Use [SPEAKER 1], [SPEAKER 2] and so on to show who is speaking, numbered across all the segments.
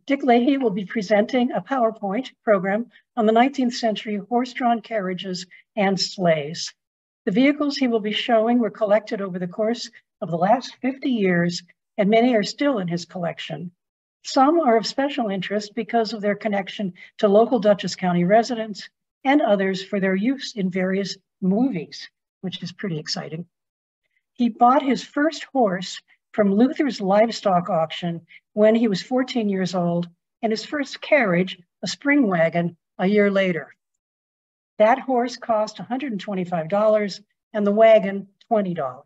[SPEAKER 1] Dick Lahey will be presenting a PowerPoint program on the 19th century horse-drawn carriages and sleighs. The vehicles he will be showing were collected over the course of the last 50 years, and many are still in his collection. Some are of special interest because of their connection to local Dutchess County residents, and others for their use in various movies, which is pretty exciting. He bought his first horse from Luther's livestock auction when he was 14 years old, and his first carriage, a spring wagon, a year later. That horse cost $125 and the wagon $20.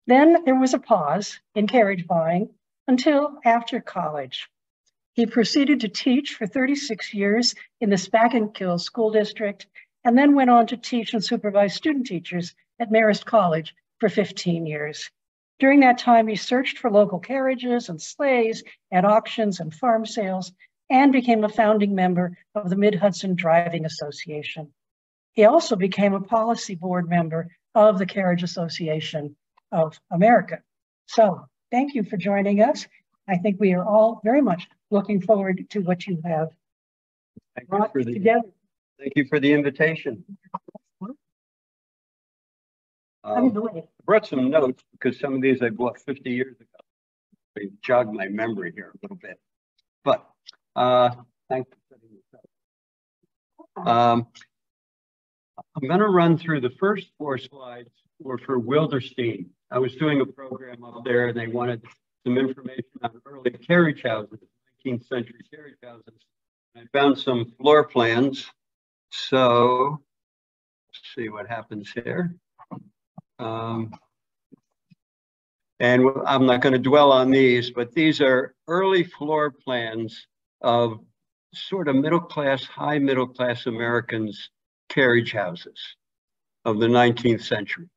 [SPEAKER 1] Then there was a pause in carriage buying until after college. He proceeded to teach for 36 years in the Spackenkill School District, and then went on to teach and supervise student teachers at Marist College for 15 years. During that time, he searched for local carriages and sleighs at auctions and farm sales, and became a founding member of the Mid-Hudson Driving Association. He also became a policy board member of the Carriages Association of America. So thank you for joining us. I think we are all very much looking forward to what you have brought together.
[SPEAKER 2] Thank you for the invitation. I brought some notes because some of these I bought 50 years ago. They jogged my memory here a little bit. But thanks for setting this up. I'm going to run through the first 4 slides were for Wilderstein. I was doing a program up there and they wanted some information on early carriage houses, 19th century carriage houses. I found some floor plans. So let's see what happens here. And I'm not going to dwell on these, but these are early floor plans of sort of middle-class, high middle-class Americans' carriage houses of the 19th century.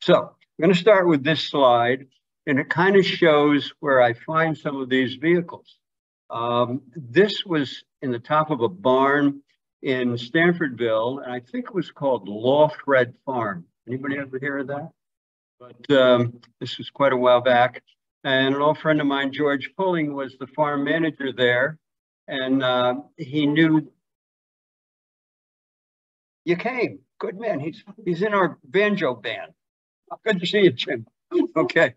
[SPEAKER 2] So I'm going to start with this slide, and it kind of shows where I find some of these vehicles. This was in the top of a barn in Stanfordville, and I think it was called Lawfred Farm. Anybody ever hear of that? But this was quite a while back. And an old friend of mine, George Pulling, was the farm manager there. And he knew, you came, good man. He's in our banjo band. Good to see you, Jim. Okay.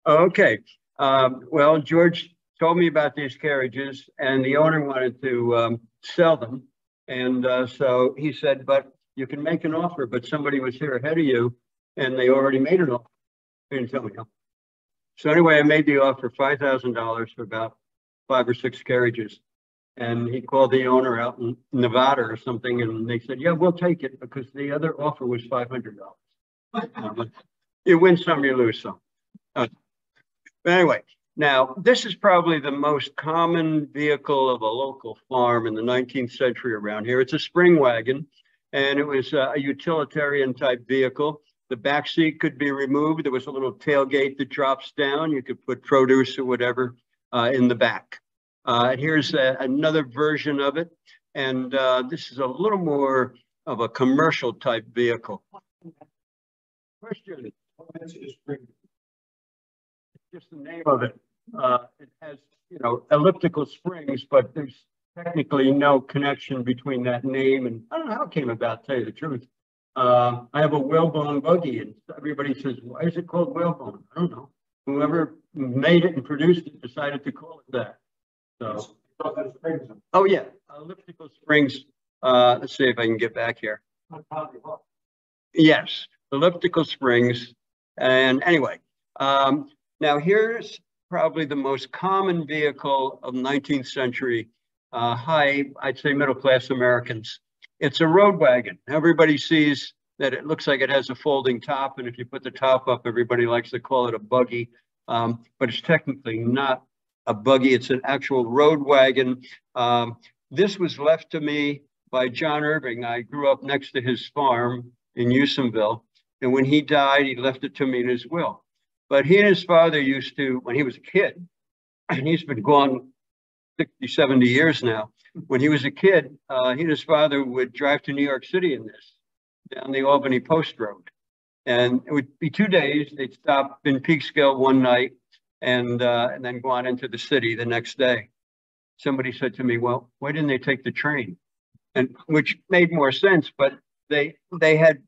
[SPEAKER 2] Okay. Well, George told me about these carriages and the owner wanted to sell them. And so he said, but you can make an offer, but somebody was here ahead of you and they already made an offer. They didn't tell me how. So anyway, I made the offer $5,000 for about 5 or 6 carriages. And he called the owner out in Nevada or something. And they said, yeah, we'll take it because the other offer was $500. You win some, you lose some. But anyway, now this is probably the most common vehicle of a local farm in the 19th century around here. It's a spring wagon. And it was a utilitarian type vehicle. The back seat could be removed. There was a little tailgate that drops down. You could put produce or whatever in the back. Here's another version of it. And this is a little more of a commercial type vehicle. Question. Just the name of it. It has, elliptical springs, but there's technically no connection between that name and I don't know how it came about, to tell you the truth. I have a whalebone buggy and everybody says, why is it called whalebone? I don't know. Whoever made it and produced it decided to call it that. So, oh yeah, elliptical springs. Let's see if I can get back here. Yes, elliptical springs. And anyway, now here's probably the most common vehicle of 19th century high, I'd say middle-class Americans. It's a road wagon. Everybody sees that it looks like it has a folding top, and if you put the top up, everybody likes to call it a buggy, but it's technically not a buggy. It's an actual road wagon. This was left to me by John Irving. I grew up next to his farm in Usonville, and when he died, he left it to me in his will. But he and his father used to, when he was a kid, and he's been gone 60, 70 years now. When he was a kid, he and his father would drive to New York City in this, down the Albany Post Road. And it would be 2 days. They'd stop in Peekskill one night, and then go on into the city the next day. Somebody said to me, well, why didn't they take the train? And which made more sense, but they had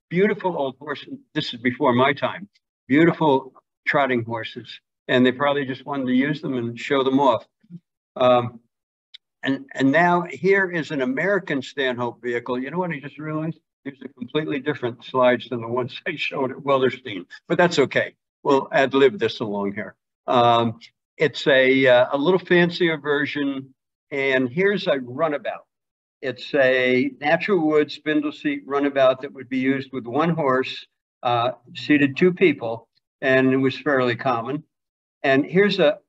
[SPEAKER 2] beautiful old horses. This is before my time, beautiful trotting horses. And they probably just wanted to use them and show them off. And now here is an American Stanhope vehicle. You know what I just realized? These are completely different slides than the ones I showed at Wellerstein, but that's okay. We'll ad-lib this along here. It's a little fancier version, and here's a runabout. It's a natural wood spindle seat runabout that would be used with one horse, seated two people, and it was fairly common. And here's a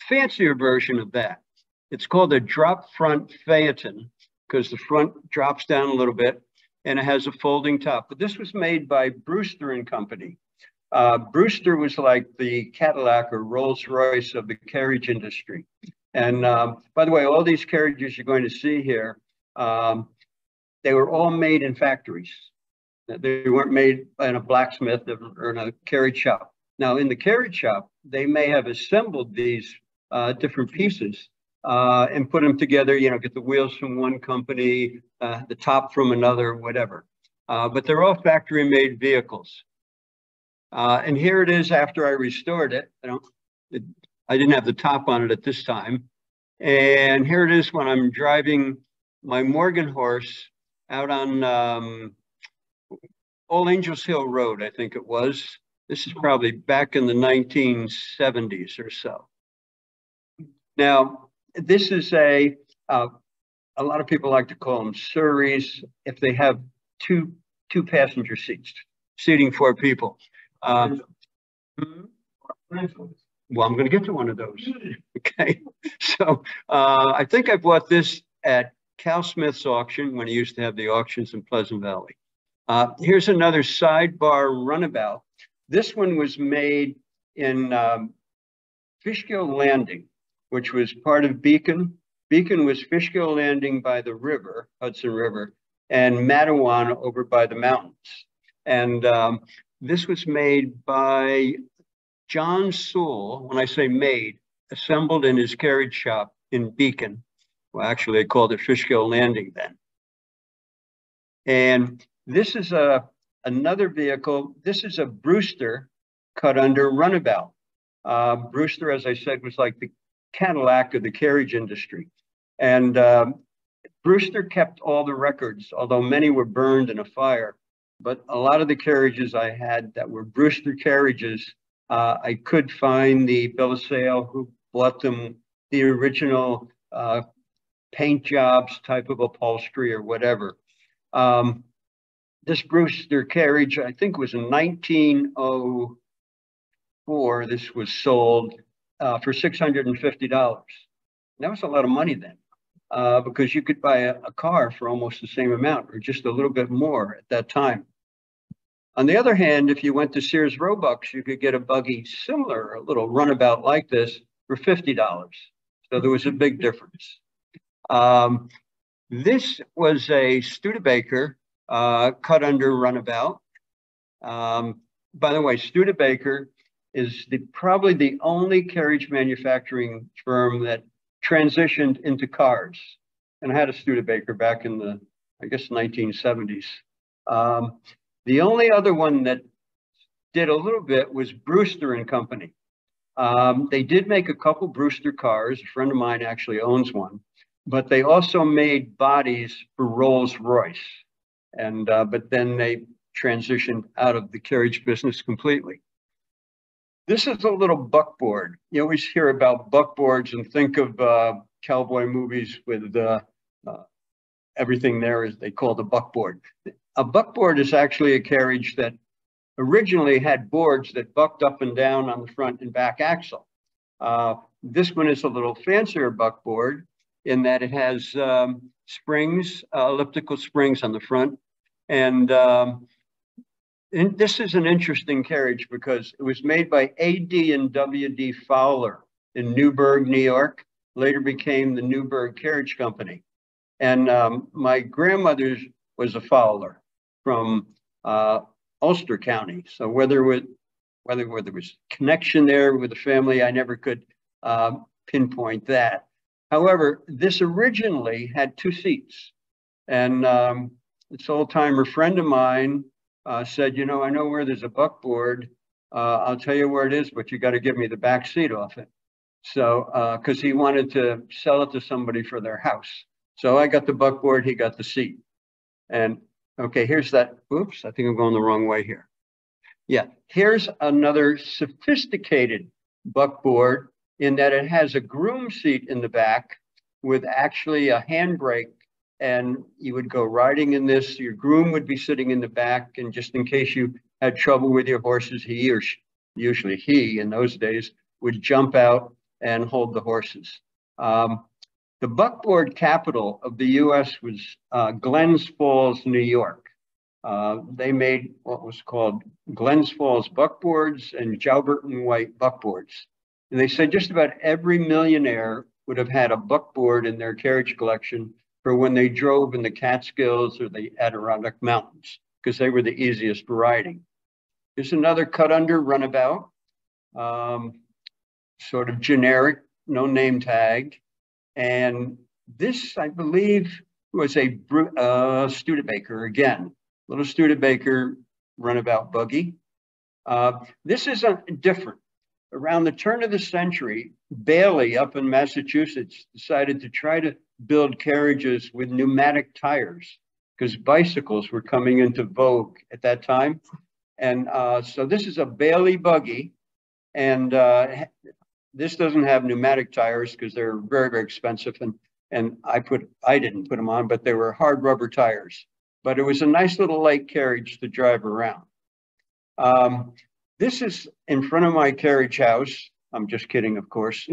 [SPEAKER 2] fancier version of that. It's called a drop front phaeton because the front drops down a little bit and it has a folding top. But this was made by Brewster and Company. Brewster was like the Cadillac or Rolls-Royce of the carriage industry. And by the way, all these carriages you're going to see here, they were all made in factories. They weren't made in a blacksmith or in a carriage shop. Now, in the carriage shop, they may have assembled these different pieces and put them together, you know, get the wheels from one company, the top from another, whatever. But they're all factory-made vehicles. And here it is after I restored it. I didn't have the top on it at this time. And here it is when I'm driving my Morgan horse out on Old Angels Hill Road, I think it was. This is probably back in the 1970s or so. Now, this is a lot of people like to call them Surreys if they have two passenger seats, seating 4 people. Well, I'm going to get to one of those. Okay. So I think I bought this at Cal Smith's auction when he used to have the auctions in Pleasant Valley. Here's another sidebar runabout. This one was made in Fishkill Landing, which was part of Beacon. Beacon was Fishkill Landing by the river, Hudson River, and Matawan over by the mountains. And this was made by John Sewell. When I say made, assembled in his carriage shop in Beacon. Well, actually, they called it Fishkill Landing then. And this is another vehicle. This is a Brewster cut under runabout. Brewster, as I said, was like the Cadillac of the carriage industry. And Brewster kept all the records, although many were burned in a fire. But a lot of the carriages I had that were Brewster carriages, I could find the bill of sale, who bought them, the original paint jobs, type of upholstery or whatever. This Brewster carriage, I think, was in 1904. This was sold for $650. That was a lot of money then, because you could buy a car for almost the same amount or just a little bit more at that time. On the other hand, if you went to Sears Roebuck's, you could get a buggy similar, a little runabout like this, for $50. So there was a big difference. This was a Studebaker cut under runabout. By the way, Studebaker is probably the only carriage manufacturing firm that transitioned into cars. And I had a Studebaker back in the, I guess, 1970s. The only other one that did a little bit was Brewster and Company. They did make a couple Brewster cars. A friend of mine actually owns one, but they also made bodies for Rolls-Royce. And but then they transitioned out of the carriage business completely. This is a little buckboard. You always hear about buckboards and think of cowboy movies with everything there is they call the buckboard. A buckboard is actually a carriage that originally had boards that bucked up and down on the front and back axle. This one is a little fancier buckboard in that it has springs, elliptical springs on the front. And this is an interesting carriage because it was made by A.D. and W.D. Fowler in Newburgh, New York, later became the Newburgh Carriage Company. And my grandmother was a Fowler from Ulster County. So whether whether there was connection there with the family, I never could pinpoint that. However, this originally had 2 seats. And this old timer friend of mine said, you know, I know where there's a buckboard. I'll tell you where it is, but you got to give me the back seat off it. So, because he wanted to sell it to somebody for their house. So I got the buckboard, he got the seat. And okay, here's that. Oops, I think I'm going the wrong way here. Yeah, here's another sophisticated buckboard in that it has a groom seat in the back with actually a handbrake. And you would go riding in this, your groom would be sitting in the back, and just in case you had trouble with your horses, he or she, usually he in those days, would jump out and hold the horses. The buckboard capital of the US was Glens Falls, New York. They made what was called Glens Falls buckboards and Jalbert and White buckboards. And they said just about every millionaire would have had a buckboard in their carriage collection for when they drove in the Catskills or the Adirondack Mountains, because they were the easiest riding. Here's another cut under runabout, sort of generic, no name tag. And this, I believe, was a Studebaker again, little Studebaker runabout buggy. This is different. Around the turn of the century, Bailey up in Massachusetts decided to try to build carriages with pneumatic tires because bicycles were coming into vogue at that time. And so this is a Bailey buggy, and this doesn't have pneumatic tires because they're very, very expensive. And I didn't put them on, but they were hard rubber tires. But it was a nice little light carriage to drive around. This is in front of my carriage house. I'm just kidding, of course.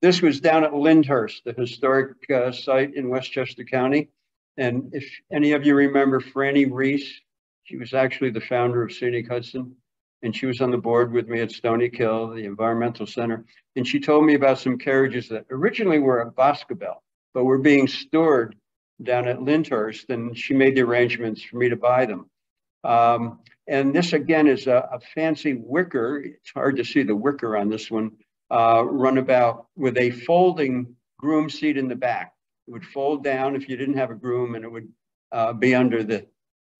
[SPEAKER 2] This was down at Lyndhurst, the historic site in Westchester County. And if any of you remember Franny Reese, she was actually the founder of Scenic Hudson. And she was on the board with me at Stony Kill, the environmental center. And she told me about some carriages that originally were at Boscobel, but were being stored down at Lyndhurst. And she made the arrangements for me to buy them. And this again is a fancy wicker. It's hard to see the wicker on this one, runabout with a folding groom seat in the back. It would fold down if you didn't have a groom, and it would be under the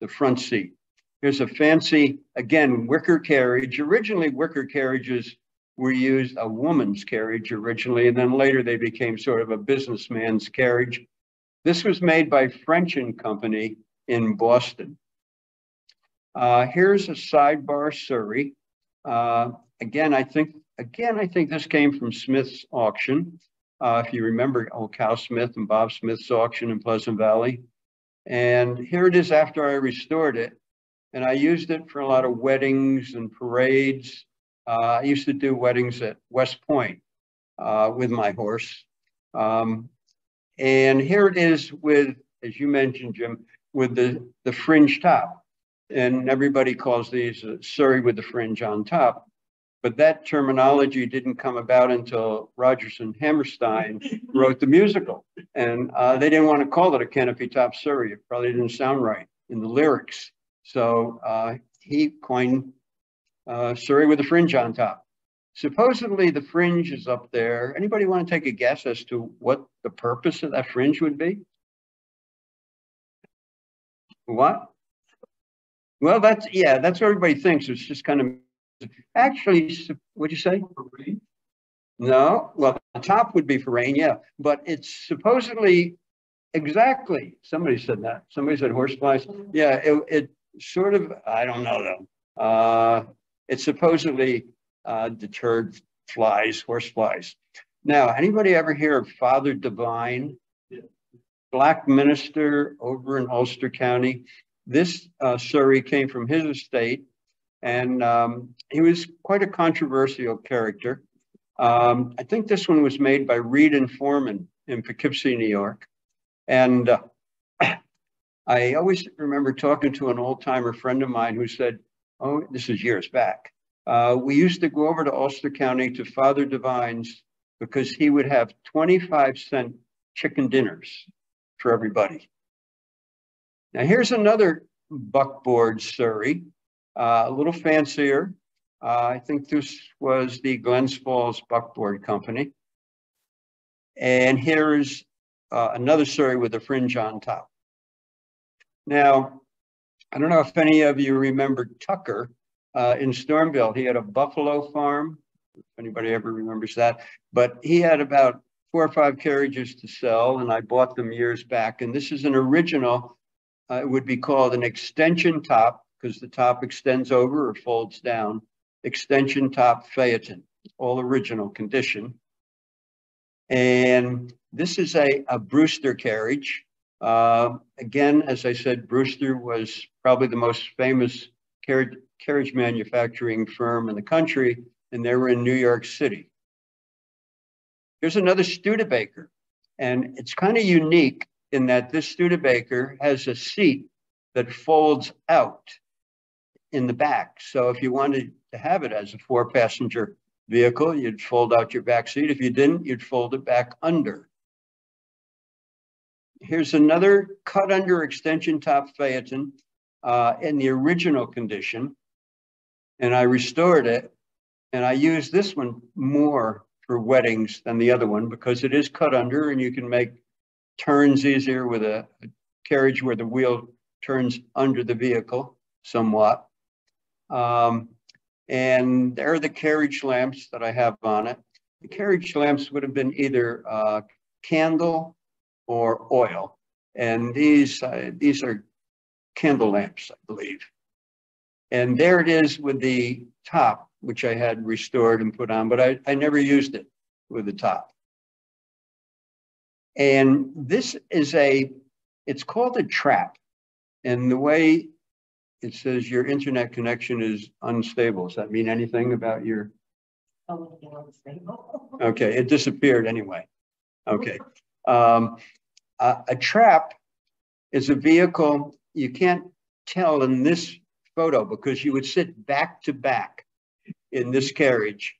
[SPEAKER 2] front seat. Here's a fancy, again, wicker carriage. Originally, wicker carriages were used, a woman's carriage originally, and then later they became sort of a businessman's carriage. This was made by French & Company in Boston. Here's a sidebar Surrey. Again, I think this came from Smith's auction. If you remember old Cal Smith and Bob Smith's auction in Pleasant Valley. And here it is after I restored it. And I used it for a lot of weddings and parades. I used to do weddings at West Point with my horse. And here it is with, as you mentioned, Jim, with the fringe top. And everybody calls these Surrey with the fringe on top. But that terminology didn't come about until Rodgers and Hammerstein wrote the musical. And they didn't want to call it a canopy top Surrey. It probably didn't sound right in the lyrics. So he coined Surrey with the fringe on top. Supposedly the fringe is up there. Anybody want to take a guess as to what the purpose of that fringe would be? What? Well, that's what everybody thinks. It's just kind of, actually, what'd you say? For rain? No, well, the top would be for rain, yeah. But it's supposedly, exactly, somebody said that. Somebody said horseflies. Yeah, it sort of, I don't know though. It supposedly deterred flies, horseflies. Now, anybody ever hear of Father Divine? Black minister over in Ulster County. This Surrey came from his estate, and he was quite a controversial character. I think this one was made by Reed and Foreman in Poughkeepsie, New York. And I always remember talking to an old-timer friend of mine who said, oh, this is years back. We used to go over to Ulster County to Father Divine's because he would have 25-cent chicken dinners for everybody. Now here's another buckboard Surrey. a little fancier. I think this was the Glens Falls Buckboard Company. And here's another story with a fringe on top. Now, I don't know if any of you remember Tucker in Stormville. He had a buffalo farm, if anybody ever remembers that. But he had about 4 or 5 carriages to sell, and I bought them years back. And this is an original. It would be called an extension top, because the top extends over or folds down. Extension top Phaeton, all original condition. And this is a Brewster carriage. Again, as I said, Brewster was probably the most famous carriage manufacturing firm in the country, and they were in New York City. Here's another Studebaker, and it's kind of unique in that this Studebaker has a seat that folds out in the back. So if you wanted to have it as a 4-passenger vehicle, you'd fold out your back seat. If you didn't, you'd fold it back under. Here's another cut under extension top Phaeton in the original condition. And I restored it. And I use this one more for weddings than the other one because it is cut under and you can make turns easier with a carriage where the wheel turns under the vehicle somewhat. And there are the carriage lamps that I have on it. The carriage lamps would have been either candle or oil. And these are candle lamps, I believe. And there it is with the top, which I had restored and put on, but I never used it with the top. And this is it's called a trap. And the way it says your internet connection is unstable. Does that mean anything about your? Okay, it disappeared anyway. Okay. A trap is a vehicle, you can't tell in this photo because you would sit back to back in this carriage,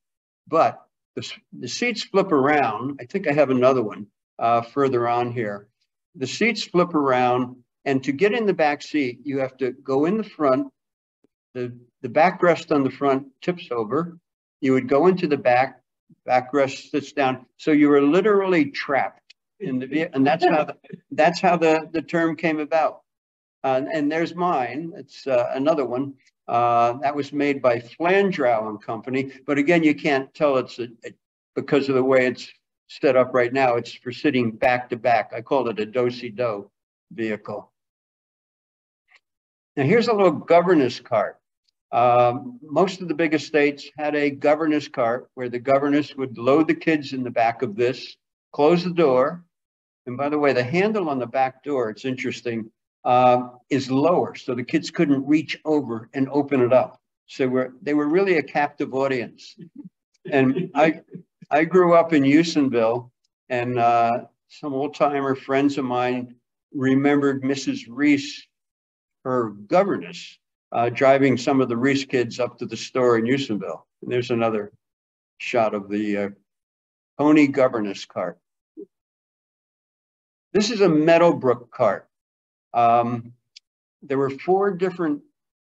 [SPEAKER 2] but the seats flip around. I think I have another one further on here. The seats flip around, and to get in the back seat, you have to go in the front. The backrest on the front tips over. You would go into the backrest sits down. So you were literally trapped in the vehicle, and that's how the term came about. And there's mine. It's another one that was made by Flandrow and Company. But again, you can't tell it's because of the way it's set up right now. It's for sitting back to back. I call it a do-si-do vehicle. Now here's a little governess cart. Most of the big estates had a governess cart where the governess would load the kids in the back of this, close the door. And by the way, the handle on the back door, it's interesting, is lower. So the kids couldn't reach over and open it up. So they were really a captive audience. And I grew up in Houstonville, and some old timer friends of mine remembered Mrs. Reese, her governess, driving some of the Reese kids up to the store in Houstonville. And there's another shot of the pony governess cart. This is a Meadowbrook cart. There were 4 different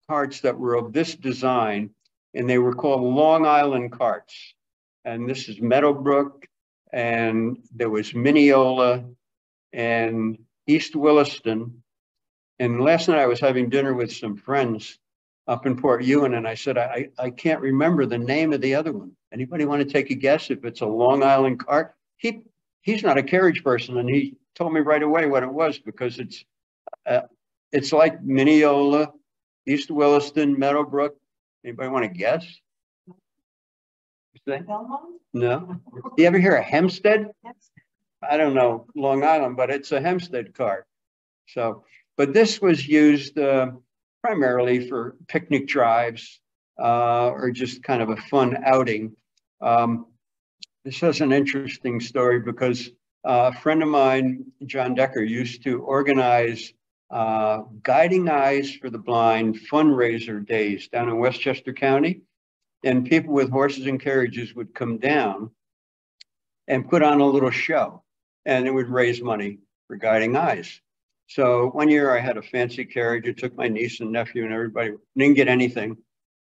[SPEAKER 2] carts that were of this design, and they were called Long Island carts. And this is Meadowbrook, and there was Mineola and East Williston. And last night I was having dinner with some friends up in Port Ewan, and I said, I can't remember the name of the other one. Anybody want to take a guess if it's a Long Island cart? He's not a carriage person, and he told me right away what it was because it's like Mineola, East Williston, Meadowbrook. Anybody want to guess? No. You ever hear of Hempstead? I don't know Long Island, but it's a Hempstead cart. So, but this was used primarily for picnic drives or just kind of a fun outing. This has an interesting story because a friend of mine, John Decker, used to organize Guiding Eyes for the Blind fundraiser days down in Westchester County. And people with horses and carriages would come down and put on a little show, and it would raise money for Guiding Eyes. So one year I had a fancy carriage. I took my niece and nephew and everybody, didn't get anything.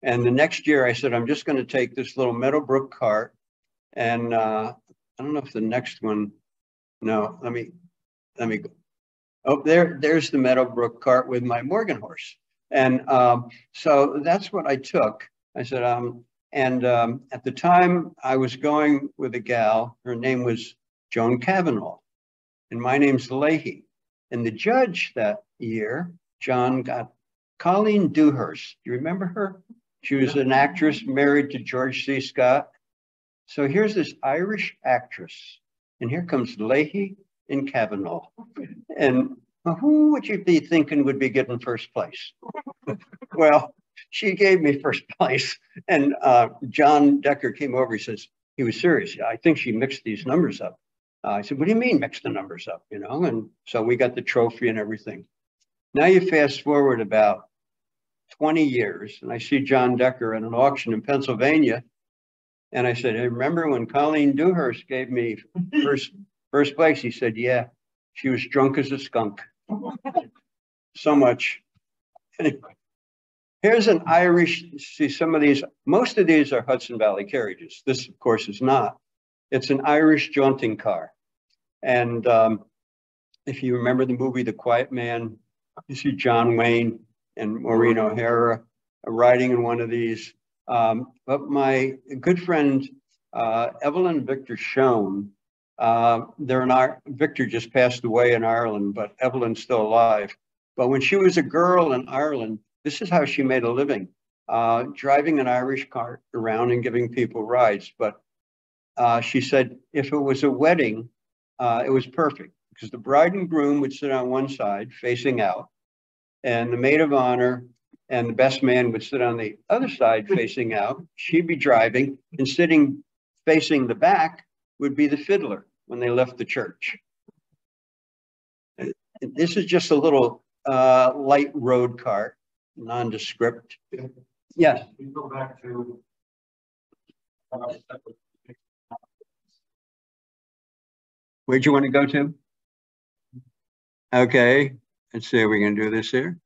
[SPEAKER 2] And the next year I said, I'm just going to take this little Meadowbrook cart. And I don't know if the next one, no, let me go. Oh, there's the Meadowbrook cart with my Morgan horse. And so that's what I took. I said, at the time I was going with a gal, her name was Joan Cavanaugh, and my name's Lahey. And the judge that year, John, got Colleen Dewhurst. Do you remember her? She was an actress married to George C. Scott. So here's this Irish actress, and here comes Lahey and Cavanaugh. And who would you be thinking would be getting first place? Well, she gave me first place. And John Decker came over, he says, he was serious. I think she mixed these numbers up. I said, what do you mean mix the numbers up, you know? And so we got the trophy and everything. Now you fast forward about 20 years, and I see John Decker at an auction in Pennsylvania. And I said, hey, remember when Colleen Dewhurst gave me first place? He said, yeah, she was drunk as a skunk. So much. Anyway, here's an Irish, see some of these, most of these are Hudson Valley carriages. This, of course, is not. It's an Irish jaunting car. And if you remember the movie The Quiet Man, you see John Wayne and Maureen O'Hara riding in one of these. But my good friend, Evelyn and Victor Schoen, Victor just passed away in Ireland, but Evelyn's still alive. But when she was a girl in Ireland, this is how she made a living, driving an Irish cart around and giving people rides. But she said if it was a wedding, it was perfect because the bride and groom would sit on one side facing out, and the maid of honor and the best man would sit on the other side facing out. She'd be driving, and sitting facing the back would be the fiddler when they left the church. This is just a little light road cart, nondescript. Yes.
[SPEAKER 3] We go back to
[SPEAKER 2] where'd you want to go to? Okay, let's see if we can do this here.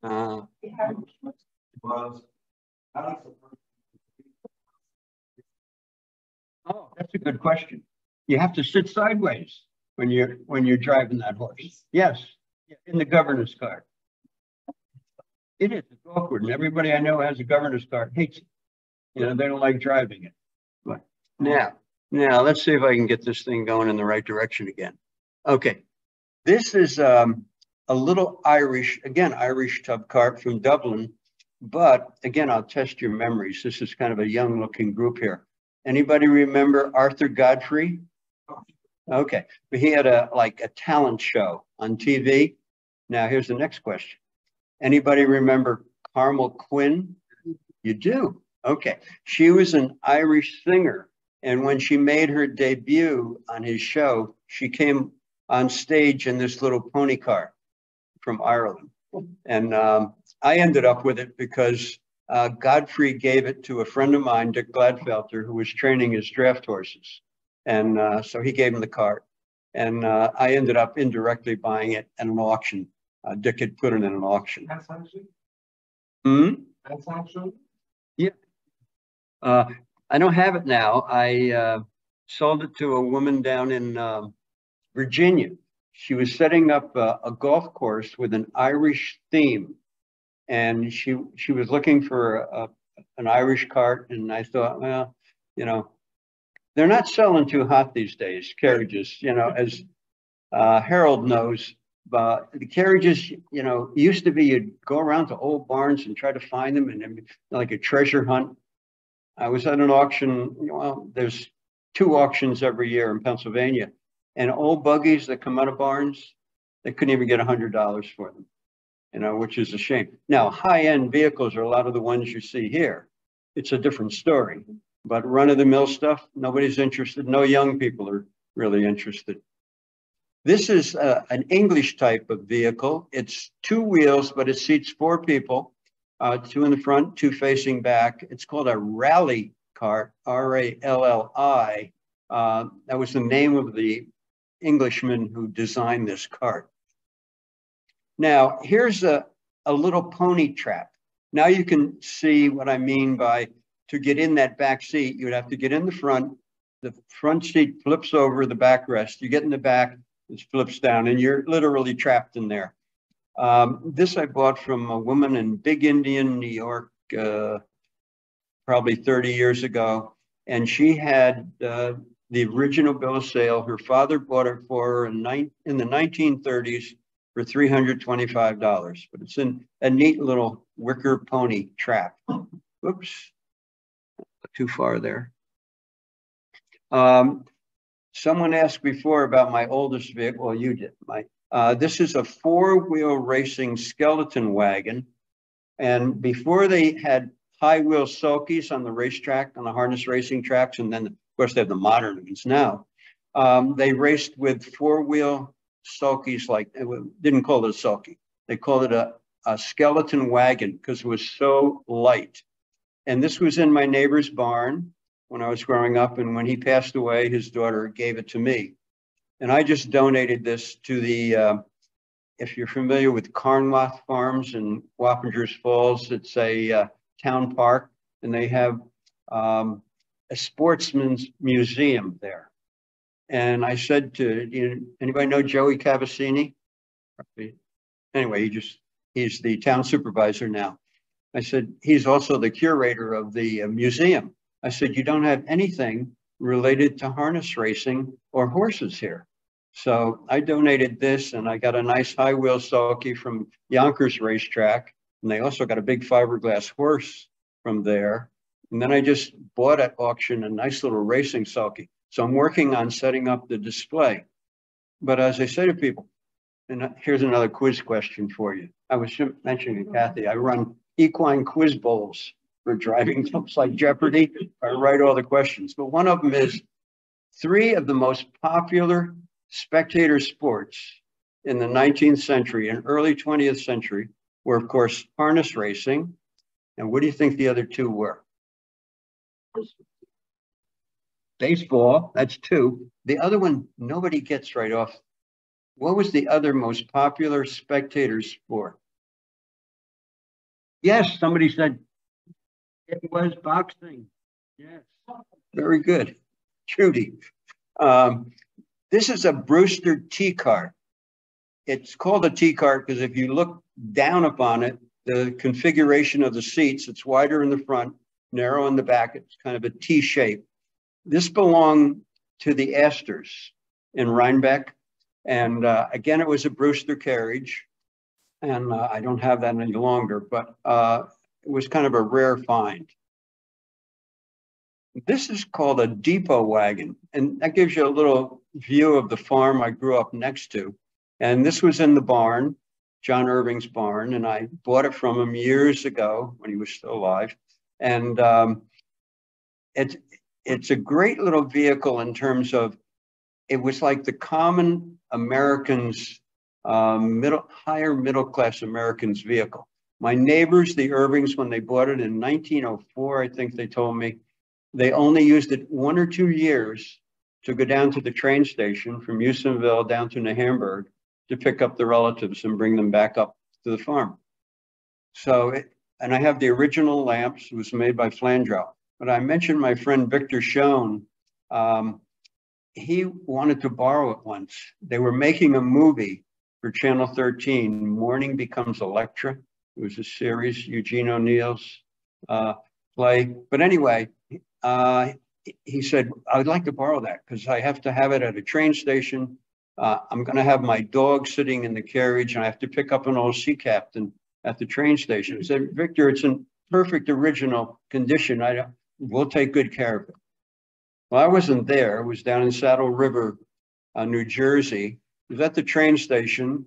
[SPEAKER 2] Oh, that's a good question. You have to sit sideways when you're driving that horse. Yes, in the governor's cart. It is. It's awkward, and everybody I know has a governor's cart hates it. You know, they don't like driving it. But now let's see if I can get this thing going in the right direction again. Okay, this is a little Irish tub cart from Dublin. But again, I'll test your memories. This is kind of a young looking group here. Anybody remember Arthur Godfrey? Okay, but he had a talent show on TV. Now here's the next question. Anybody remember Carmel Quinn? You do? Okay, she was an Irish singer. And when she made her debut on his show, she came on stage in this little pony cart from Ireland. And I ended up with it because Godfrey gave it to a friend of mine, Dick Gladfelter, who was training his draft horses. And so he gave him the cart. And I ended up indirectly buying it at an auction. Dick had put it in an auction.
[SPEAKER 3] That's actually? That's actually?
[SPEAKER 2] Yeah. I don't have it now. I sold it to a woman down in Virginia. She was setting up a golf course with an Irish theme. And she was looking for an Irish cart. And I thought, well, you know, they're not selling too hot these days, carriages, you know, as Harold knows. But the carriages, you know, used to be you'd go around to old barns and try to find them, and like a treasure hunt. I was at an auction, well, there's 2 auctions every year in Pennsylvania, and old buggies that come out of barns, they couldn't even get $100 for them, you know, which is a shame. Now, high-end vehicles are a lot of the ones you see here. It's a different story, but run-of-the-mill stuff, nobody's interested. No young people are really interested. This is an English type of vehicle. It's 2 wheels, but it seats 4 people, 2 in the front, 2 facing back. It's called a rally cart, R-A-L-L-I. That was the name of the Englishman who designed this cart. Now, here's a little pony trap. Now you can see what I mean by, to get in that back seat, you would have to get in the front seat flips over the backrest, you get in the back, it flips down, and you're literally trapped in there. This I bought from a woman in Big Indian, New York, probably 30 years ago. And she had the original bill of sale. Her father bought it for her in the 1930s for $325. But it's in a neat little wicker pony trap. Oops, too far there. Someone asked before about my oldest vehicle. Well, you did, Mike. This is a four-wheel racing skeleton wagon. And before they had high-wheel sulkies on the racetrack, on the harness racing tracks, and then, of course, they have the modern ones now. They raced with four-wheel sulkies, like, didn't call it a sulky. They called it a skeleton wagon because it was so light. And this was in my neighbor's barn when I was growing up. And when he passed away, his daughter gave it to me. And I just donated this to the, if you're familiar with Carnwath Farms in Wappingers Falls, it's a town park, and they have a sportsman's museum there. And I said to, anybody know Joey Cavassini? Anyway, he's the town supervisor now. I said, he's also the curator of the museum. I said, you don't have anything related to harness racing or horses here. So I donated this, and I got a nice high wheel sulky from Yonkers Racetrack. And they also got a big fiberglass horse from there. And then I just bought at auction a nice little racing sulky. So I'm working on setting up the display. But as I say to people, and here's another quiz question for you. I was mentioning to Kathy, I run equine quiz bowls for driving clubs like Jeopardy. I write all the questions, but one of them is 3 of the most popular spectator sports in the 19th century and early 20th century were, of course, harness racing. And what do you think the other 2 were? Baseball, that's 2. The other one, nobody gets right off. What was the other most popular spectator sport? Yes, somebody said it was boxing. Yes, very good. Judy. This is a Brewster T-cart. It's called a T-cart because if you look down upon it, the configuration of the seats, it's wider in the front, narrow in the back. It's kind of a T shape. This belonged to the Astors in Rhinebeck. And again, it was a Brewster carriage. And I don't have that any longer, but it was kind of a rare find. This is called a depot wagon. And that gives you a little view of the farm I grew up next to. And this was in the barn, John Irving's barn. And I bought it from him years ago when he was still alive. And it's a great little vehicle in terms of, it was like the common Americans, higher middle class Americans vehicle. My neighbors, the Irvings, when they bought it in 1904, I think they told me, they only used it 1 or 2 years to go down to the train station from Houstonville down to New Hamburg to pick up the relatives and bring them back up to the farm. So, and I have the original lamps. It was made by Flandreau. But I mentioned my friend Victor Schoen. He wanted to borrow it once. They were making a movie for Channel 13, Morning Becomes Electra. It was a series, Eugene O'Neill's play. But anyway, he said, I would like to borrow that because I have to have it at a train station. I'm going to have my dog sitting in the carriage, and I have to pick up an old sea captain at the train station. He said, Victor, it's in perfect original condition. We'll take good care of it. Well, I wasn't there. I was down in Saddle River, New Jersey. I was at the train station.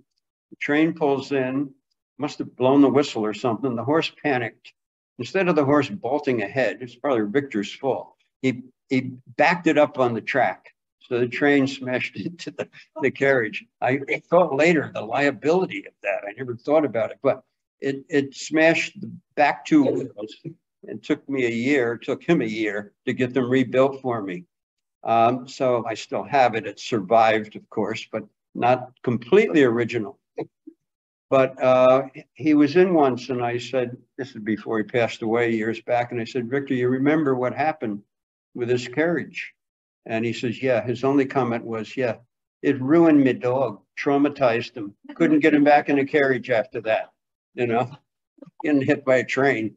[SPEAKER 2] The train pulls in, must have blown the whistle or something. The horse panicked. Instead of the horse bolting ahead, it's probably Victor's fault. He backed it up on the track. So the train smashed into the carriage. I thought later the liability of that. I never thought about it, but it smashed the back 2 wheels. It took me a year, took him a year to get them rebuilt for me. So I still have it. It survived, of course, but not completely original. But he was in once, and I said, this is before he passed away years back, and I said, Victor, you remember what happened with this carriage? And he says, yeah. His only comment was, yeah, it ruined my dog, traumatized him. Couldn't get him back in a carriage after that, you know, getting hit by a train.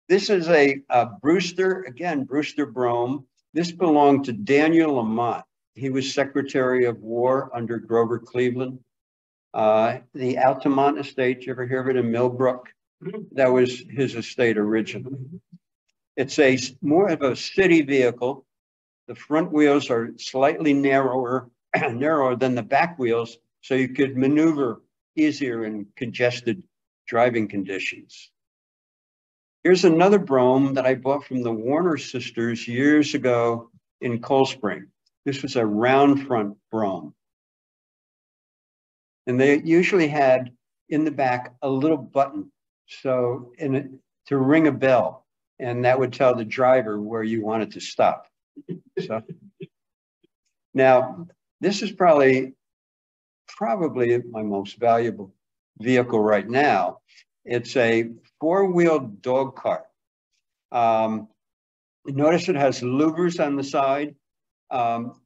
[SPEAKER 2] This is a Brewster, again, Brewster Brome. This belonged to Daniel Lamont. He was Secretary of War under Grover Cleveland. The Altamont estate, you ever hear of it in Millbrook? That was his estate originally. It's a more of a city vehicle. The front wheels are slightly narrower than the back wheels, so you could maneuver easier in congested driving conditions. Here's another Brome that I bought from the Warner sisters years ago in Cold Spring. This was a round front Brome. And they usually had in the back a little button so to ring a bell, and that would tell the driver where you wanted to stop. So now this is probably my most valuable vehicle right now. It's a four-wheeled dog cart. Notice it has louvers on the side.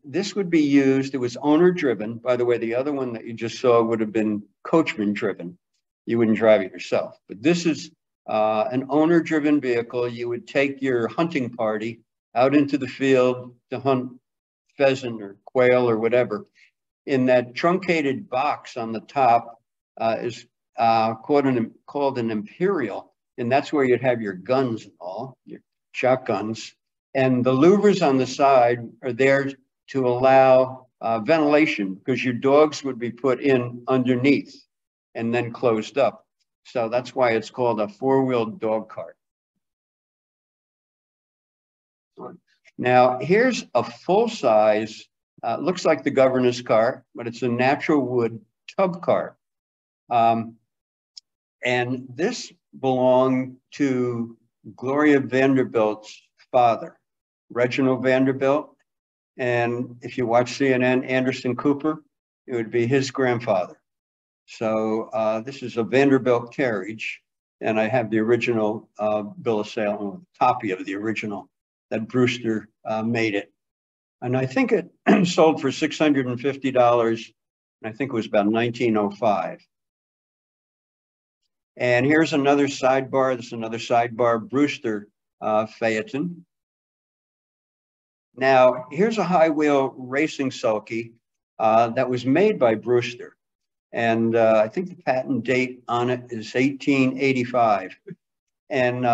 [SPEAKER 2] This would be used, it was owner driven. By the way, the other one that you just saw would have been coachman driven. You wouldn't drive it yourself. But this is an owner driven vehicle. You would take your hunting party out into the field to hunt pheasant or quail or whatever. In that truncated box on the top is called an imperial. And that's where you'd have your guns and all, your shotguns. And the louvers on the side are there to allow ventilation, because your dogs would be put in underneath and then closed up. So that's why it's called a four-wheeled dog cart. Now, here's a full-size, looks like the governor's cart, but it's a natural wood tub cart. And this belonged to Gloria Vanderbilt's father, Reginald Vanderbilt. And if you watch CNN, Anderson Cooper, it would be his grandfather. So this is a Vanderbilt carriage, and I have the original bill of sale, a copy of the original that Brewster made it. And I think it sold for $650, and I think it was about 1905. And here's another sidebar. This is another sidebar, Brewster Phaeton. Now, here's a high wheel racing sulky that was made by Brewster. And I think the patent date on it is 1885. And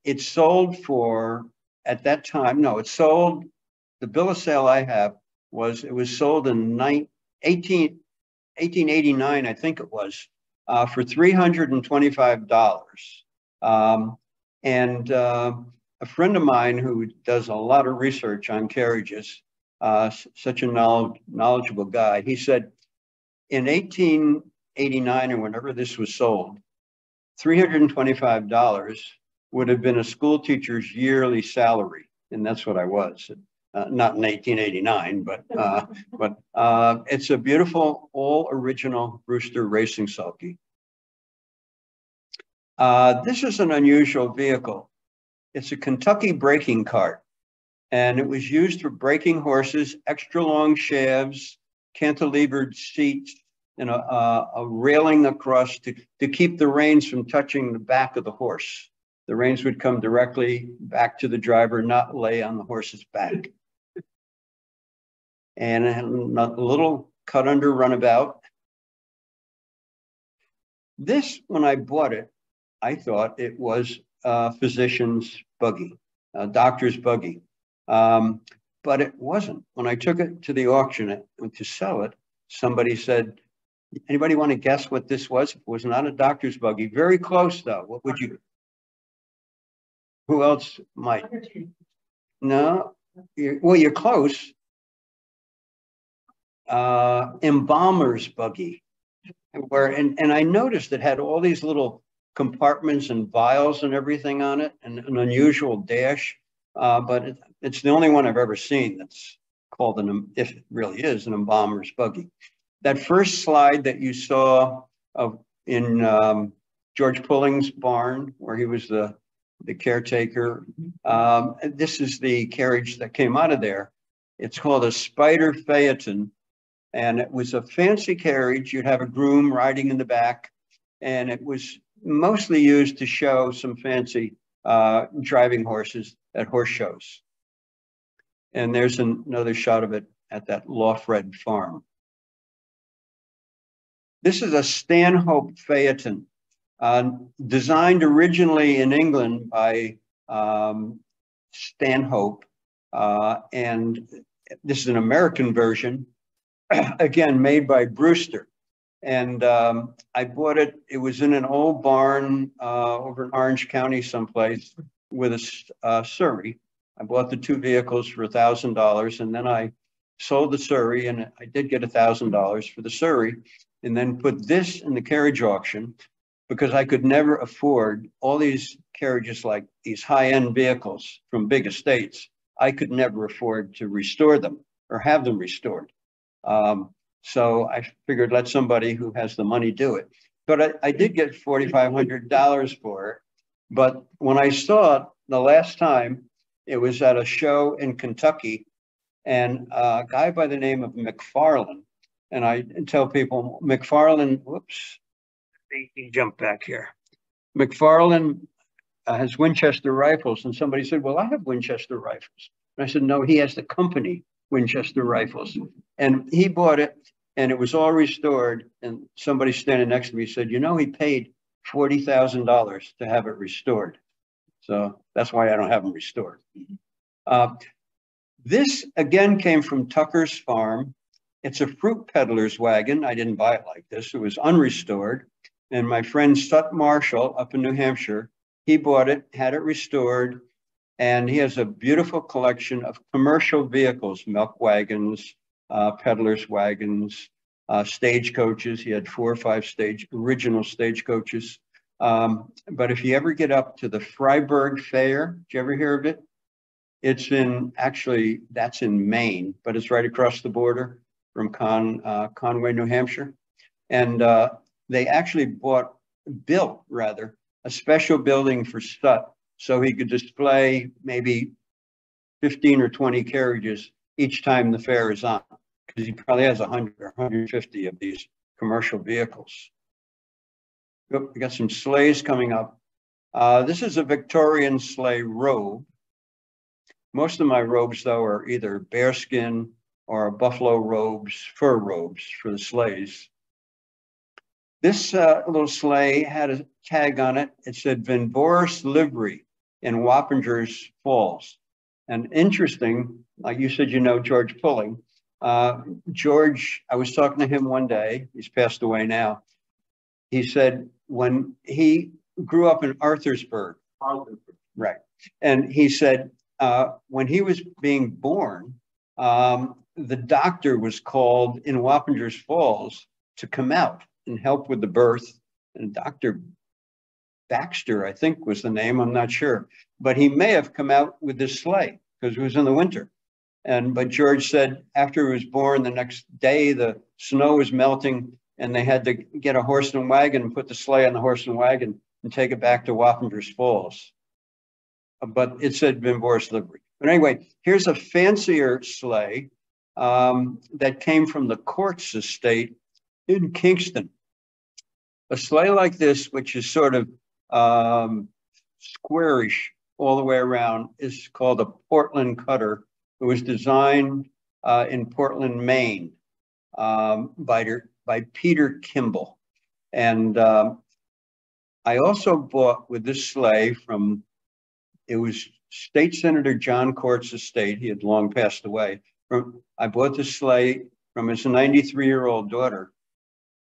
[SPEAKER 2] it sold for, at that time, no, it sold, the bill of sale I have was, it was sold in 1889, I think it was, for $325. And a friend of mine who does a lot of research on carriages, such a knowledgeable guy, he said in 1889 or whenever this was sold, $325 would have been a school teacher's yearly salary. And that's what I was. Not in 1889, but it's a beautiful, all original Brewster racing sulky. This is an unusual vehicle. It's a Kentucky breaking cart, and it was used for breaking horses, extra long shafts, cantilevered seats, and a railing across to keep the reins from touching the back of the horse. The reins would come directly back to the driver, not lay on the horse's back. And a little cut under runabout. This, when I bought it, I thought it was a physician's buggy, a doctor's buggy. But it wasn't. When I took it to the auction to sell it, somebody said, anybody want to guess what this was? It was not a doctor's buggy. Very close, though. What would you? Who else might? No? Well, you're close. Embalmer's buggy. And I noticed it had all these little compartments and vials and everything on it, and an unusual dash. But it's the only one I've ever seen that's called if it really is, an embalmer's buggy. that first slide that you saw of in George Pulling's barn, where he was the caretaker, this is the carriage that came out of there. It's called a Spider Phaeton, and it was a fancy carriage. You'd have a groom riding in the back, and it was mostly used to show some fancy driving horses at horse shows. And there's another shot of it at that Lawfred farm. This is a Stanhope Phaeton, designed originally in England by Stanhope. And this is an American version, again, made by Brewster. And I bought it. It was in an old barn over in Orange County someplace with a Surrey. I bought the two vehicles for $1,000, and then I sold the Surrey, and I did get $1,000 for the Surrey, and then put this in the carriage auction because I could never afford all these carriages, like these high-end vehicles from big estates. I could never afford to restore them or have them restored. So I figured let somebody who has the money do it. But I did get $4,500 for it. But when I saw it the last time, it was at a show in Kentucky, and a guy by the name of McFarlane. And I tell people, McFarlane, whoops, he jumped back here. McFarlane has Winchester rifles. And somebody said, well, I have Winchester rifles. And I said, no, he has the company Winchester rifles. And he bought it, and it was all restored. And somebody standing next to me said, you know, he paid $40,000 to have it restored. So that's why I don't have them restored. This again came from Tucker's farm. It's a fruit peddler's wagon. I didn't buy it like this. It was unrestored. And my friend Sut Marshall up in New Hampshire, he bought it, had it restored. And he has a beautiful collection of commercial vehicles, milk wagons, peddler's wagons, stagecoaches. He had 4 or 5 original stagecoaches. But if you ever get up to the Freiburg Fair, did you ever hear of it? It's actually, that's in Maine, but it's right across the border from Conway, New Hampshire. And they actually built a special building for Stutt, so he could display maybe 15 or 20 carriages each time the fair is on, because he probably has 100 or 150 of these commercial vehicles. Oh, we got some sleighs coming up. This is a Victorian sleigh robe. Most of my robes, though, are either bearskin or buffalo robes, fur robes for the sleighs. This little sleigh had a tag on it. It said Van Boris Livery in Wappingers Falls. And interesting, like you said, you know George Pulling. George, I was talking to him one day, he's passed away now. He said when he grew up in Arthur'sburg, right? And he said when he was being born, the doctor was called in Wappingers Falls to come out and help with the birth. And Dr. Baxter, I think was the name, I'm not sure. But he may have come out with this sleigh because it was in the winter. But George said after he was born, the next day, the snow was melting and they had to get a horse and wagon and put the sleigh on the horse and wagon and take it back to Wappingers Falls. But it said Van Boris Livery. But anyway, here's a fancier sleigh that came from the Courts estate in Kingston. A sleigh like this, which is sort of squarish all the way around, is called a Portland Cutter. It was designed in Portland, Maine by Peter Kimball. And I also bought with this sleigh from, it was State Senator John Courts' estate. He had long passed away. I bought this sleigh from his 93-year-old daughter.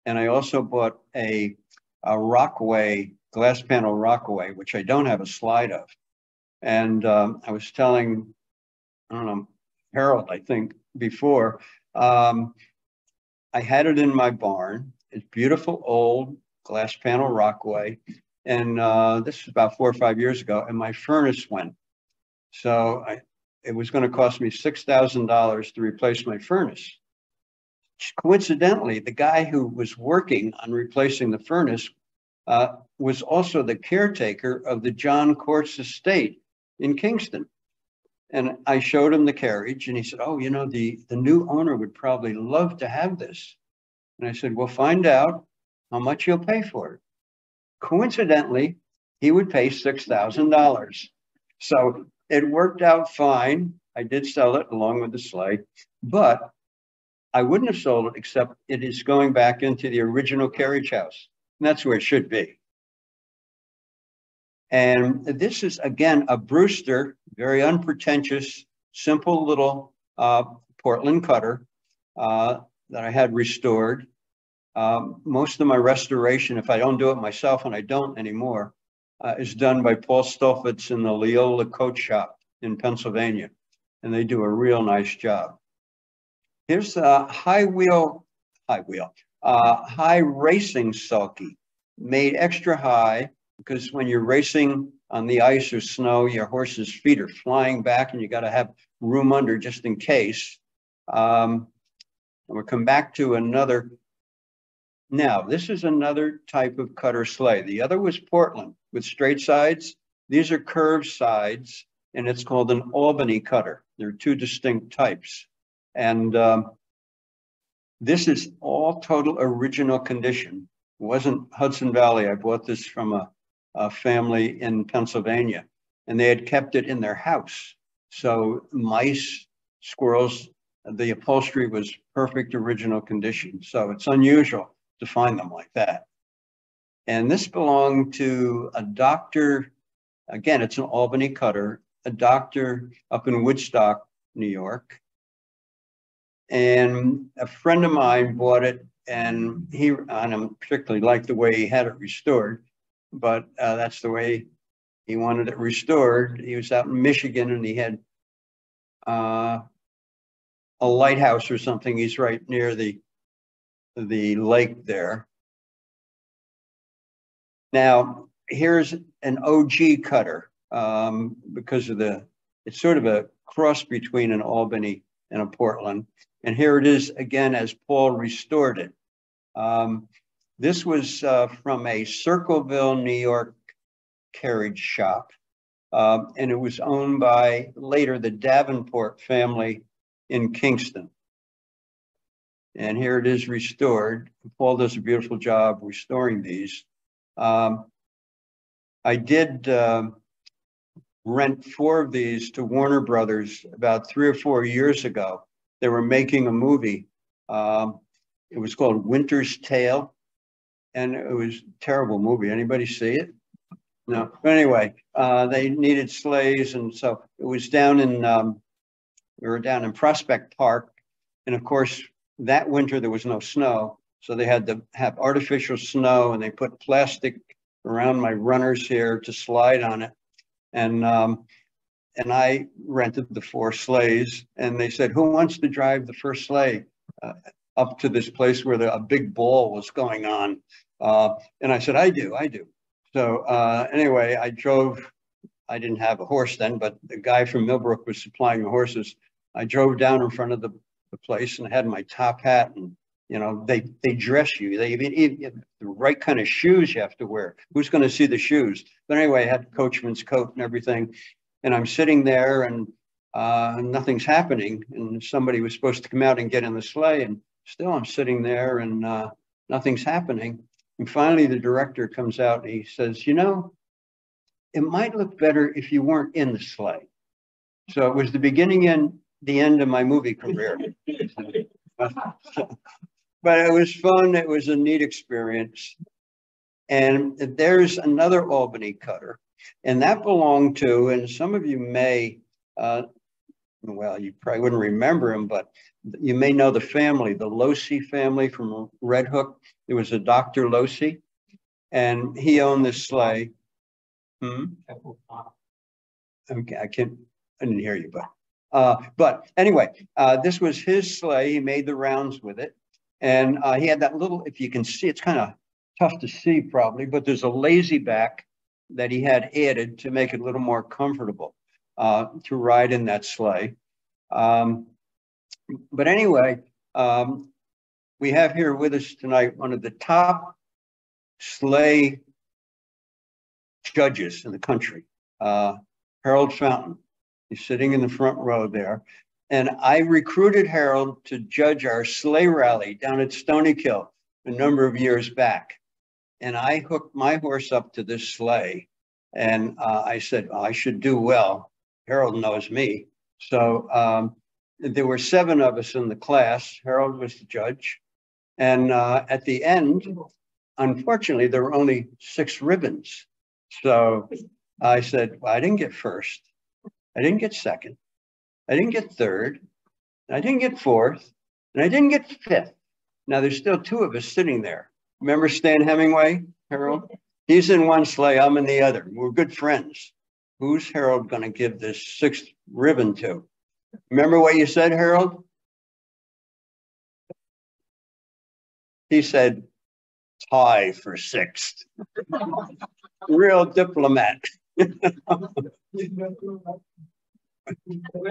[SPEAKER 2] And I also bought a Rockaway, glass panel Rockaway, which I don't have a slide of. And I was telling, I don't know, Harold, I think, before, I had it in my barn. It's beautiful old glass panel Rockaway. And this was about 4 or 5 years ago, and my furnace went. So it was going to cost me $6,000 to replace my furnace. coincidentally, the guy who was working on replacing the furnace was also the caretaker of the John Courts estate in Kingston. And I showed him the carriage and he said, oh, you know, the new owner would probably love to have this. And I said, well, find out how much he'll pay for it. Coincidentally, he would pay $6,000. So it worked out fine. I did sell it along with the sleigh, but I wouldn't have sold it except it is going back into the original carriage house. And that's where it should be. And this is, again, a Brewster, very unpretentious, simple little Portland cutter that I had restored. Most of my restoration, if I don't do it myself, and I don't anymore, is done by Paul Stolfitz in the Leola Coat Shop in Pennsylvania. And they do a real nice job. Here's a high racing sulky, made extra high because when you're racing on the ice or snow, your horse's feet are flying back and you got to have room under just in case. And we'll come back to another. Now, this is another type of cutter sleigh. The other was Portland with straight sides. These are curved sides, and it's called an Albany cutter. There are two distinct types. And this is all total original condition. It wasn't Hudson Valley. I bought this from a family in Pennsylvania, and they had kept it in their house. So mice, squirrels, the upholstery was perfect original condition. So it's unusual to find them like that. And this belonged to a doctor. Again, it's an Albany cutter, a doctor up in Woodstock, New York. And a friend of mine bought it, and I don't particularly like the way he had it restored, but that's the way he wanted it restored. He was out in Michigan, and he had a lighthouse or something. He's right near the lake there. Now, here's an OG cutter because of it's sort of a cross between an Albany and a Portland. And here it is again as Paul restored it. This was from a Circleville, New York carriage shop. And it was owned by later the Davenport family in Kingston. And here it is restored. Paul does a beautiful job restoring these. I did rent 4 of these to Warner Brothers about 3 or 4 years ago. They were making a movie. It was called Winter's Tale, and it was a terrible movie. Anybody see it? No. But anyway, they needed sleighs, and so it was down in, we were down in Prospect Park, and of course, that winter there was no snow, so they had to have artificial snow, and they put plastic around my runners here to slide on it. And I rented the 4 sleighs, and they said, who wants to drive the first sleigh up to this place where a big ball was going on? And I said, I do. So anyway, I drove. I didn't have a horse then, but the guy from Millbrook was supplying the horses. I drove down in front of the place and had my top hat, and you know, they dress you. They even the right kind of shoes you have to wear. Who's going to see the shoes? But anyway, I had the coachman's coat and everything. And I'm sitting there, and nothing's happening. And somebody was supposed to come out and get in the sleigh, and still I'm sitting there, and nothing's happening. And finally, the director comes out, and he says, you know, it might look better if you weren't in the sleigh. So it was the beginning and the end of my movie career. But it was fun. It was a neat experience. And there's another Albany cutter. And that belonged to, and some of you may, well, you probably wouldn't remember him, but you may know the family, the Losey family from Red Hook. There was a Dr. Losey, and he owned this sleigh. Okay, I didn't hear you, but anyway, this was his sleigh. He made the rounds with it. And he had that little, if you can see, it's kind of tough to see probably, but there's a lazy back that he had added to make it a little more comfortable to ride in that sleigh. But anyway, we have here with us tonight one of the top sleigh judges in the country, Harold Fountain. He's sitting in the front row there. And I recruited Harold to judge our sleigh rally down at Stony Kill a number of years back. And I hooked my horse up to this sleigh. And I said, well, I should do well. Harold knows me. So there were 7 of us in the class. Harold was the judge. And at the end, unfortunately, there were only 6 ribbons. So I said, well, I didn't get first. I didn't get second. I didn't get third. I didn't get fourth. And I didn't get fifth. Now, there's still 2 of us sitting there. Remember Stan Hemingway, Harold? He's in one sleigh, I'm in the other. We're good friends. Who's Harold going to give this 6th ribbon to? Remember what you said, Harold? He said, tie for 6th. Real diplomat.
[SPEAKER 3] Where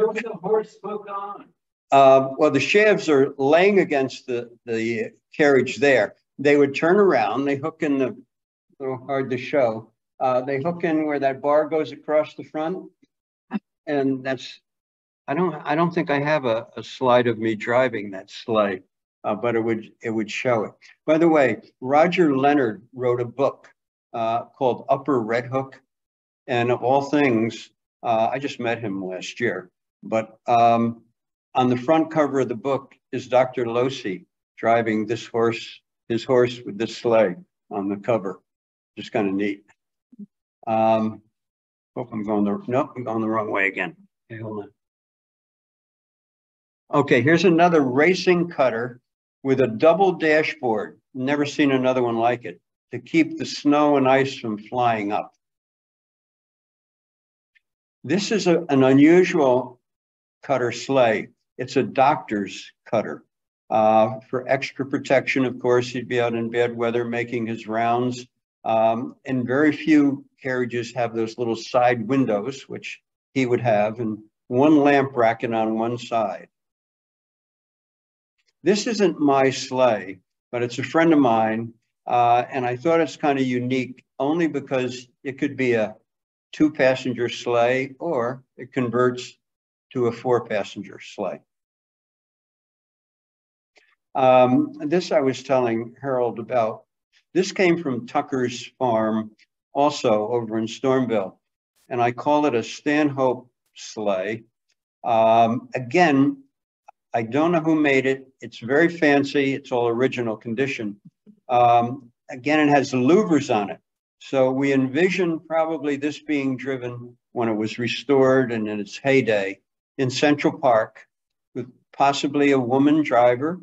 [SPEAKER 3] was the horse spoke on?
[SPEAKER 2] Well, the shafts are laying against the carriage there. They would turn around, they hook in a little hard to show. They hook in where that bar goes across the front. And that's, I don't think I have a slide of me driving that sleigh, but it would show it. By the way, Roger Leonard wrote a book called Upper Red Hook. And of all things, I just met him last year, but on the front cover of the book is Dr. Losey driving his horse with this sleigh on the cover. Just kind of neat. Hope I'm going I'm going the wrong way again. Okay, hold on. Okay, here's another racing cutter with a double dashboard. Never seen another one like it, to keep the snow and ice from flying up. This is an unusual cutter sleigh. It's a doctor's cutter. For extra protection, of course, he'd be out in bad weather making his rounds. And very few carriages have those little side windows, which he would have, and one lamp bracket on one side. This isn't my sleigh, but it's a friend of mine. And I thought it's kind of unique only because it could be a 2-passenger sleigh, or it converts to a 4-passenger sleigh. This I was telling Harold about. This came from Tucker's farm, also over in Stormville, and I call it a Stanhope sleigh. Again, I don't know who made it. It's very fancy. It's all original condition. Again, it has the louvers on it. So we envision probably this being driven when it was restored and in its heyday in Central Park with possibly a woman driver.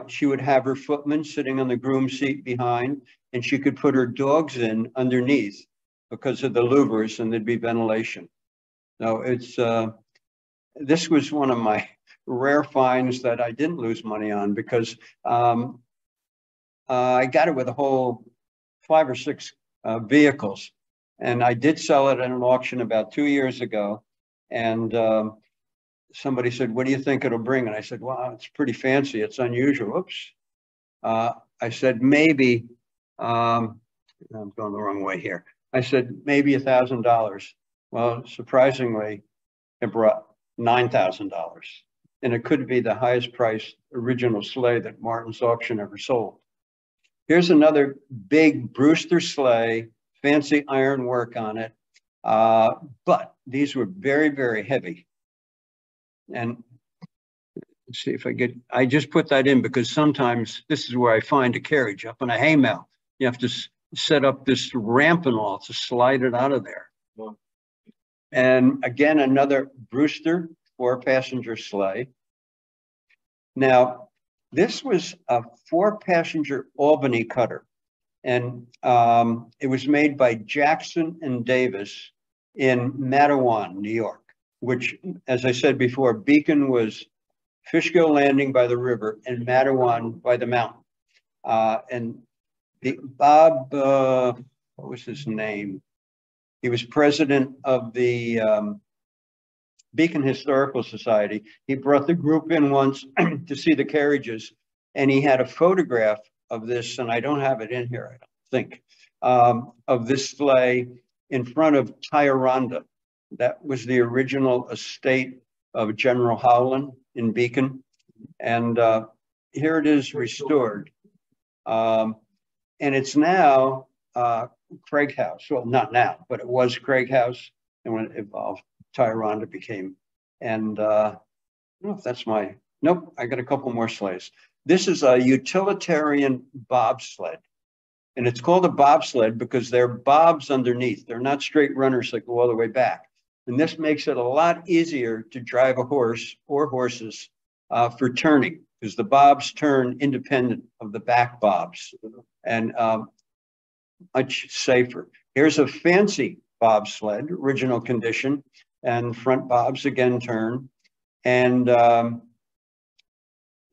[SPEAKER 2] She would have her footman sitting on the groom seat behind, and she could put her dogs in underneath because of the louvers, and there'd be ventilation. So it's, this was one of my rare finds that I didn't lose money on, because I got it with a whole 5 or 6 vehicles. And I did sell it at an auction about 2 years ago. And somebody said, what do you think it'll bring? And I said, well, it's pretty fancy. It's unusual. Oops. I said, maybe, I'm going the wrong way here. I said, maybe $1,000. Well, surprisingly, it brought $9,000. And it could be the highest priced original sleigh that Martin's auction ever sold. Here's another big Brewster sleigh, fancy iron work on it. But these were very, very heavy. And let's see if I just put that in because sometimes this is where I find a carriage up on a haymow. You have to set up this ramp and all to slide it out of there. And again, another Brewster 4-passenger sleigh. Now, this was a 4-passenger Albany cutter, and it was made by Jackson and Davis in Matawan, New York, which, as I said before, Beacon was Fishkill Landing by the river and Matawan by the mountain. And Bob, what was his name? He was president of the Beacon Historical Society. He brought the group in once to see the carriages, And he had a photograph of this, and I don't have it in here, I don't think, of this sleigh in front of Tyranda. That was the original estate of General Howland in Beacon. And here it is restored. And it's now Craig House. Well, not now, but it was Craig House. And when it evolved, Tyranda became. And I don't know if that's my, nope, I got a couple more sleighs. This is a utilitarian bobsled. And it's called a bobsled because they're bobs underneath. They're not straight runners that go all the way back. And this makes it a lot easier to drive a horse or horses for turning, because the bobs turn independent of the back bobs, and much safer. Here's a fancy bobsled, original condition, and front bobs again turn. And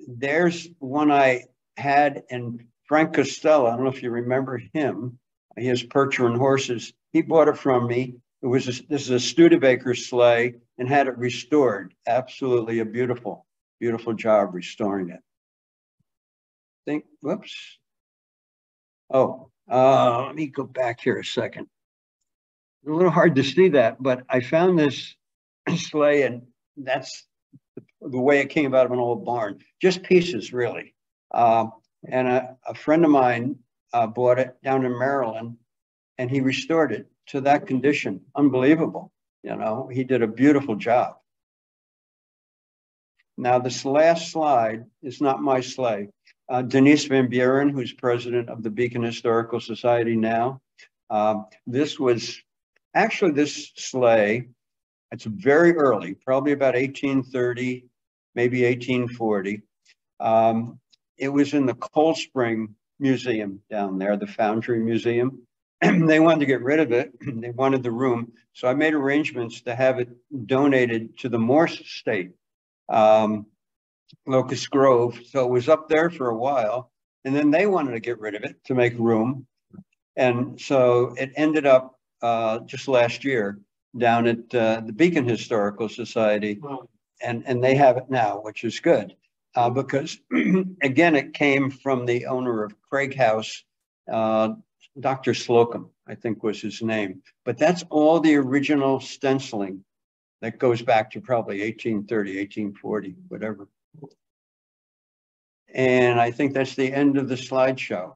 [SPEAKER 2] there's one I had, and Frank Costello, I don't know if you remember him. He has Percher and Horses. He bought it from me. It was this is a Studebaker sleigh and had it restored. Absolutely a beautiful, beautiful job restoring it. Whoops. Oh, let me go back here a second. It's a little hard to see that, but I found this sleigh, and that's the way it came out of an old barn. Just pieces, really. And a friend of mine bought it down in Maryland, and he restored it to that condition. Unbelievable. You know, he did a beautiful job. Now, this last slide is not my sleigh. Denise Van Buren, who's president of the Beacon Historical Society now. This was actually this sleigh. It's very early, probably about 1830, maybe 1840. It was in the Cold Spring Museum down there, the Foundry Museum. They wanted to get rid of it. They wanted the room. So I made arrangements to have it donated to the Morse estate, Locust Grove. So it was up there for a while. And then they wanted to get rid of it to make room. And so it ended up just last year down at the Beacon Historical Society. And they have it now, which is good. Because again, it came from the owner of Craig House, Dr. Slocum, I think was his name. But that's all the original stenciling that goes back to probably 1830, 1840, whatever. And I think that's the end of the slideshow.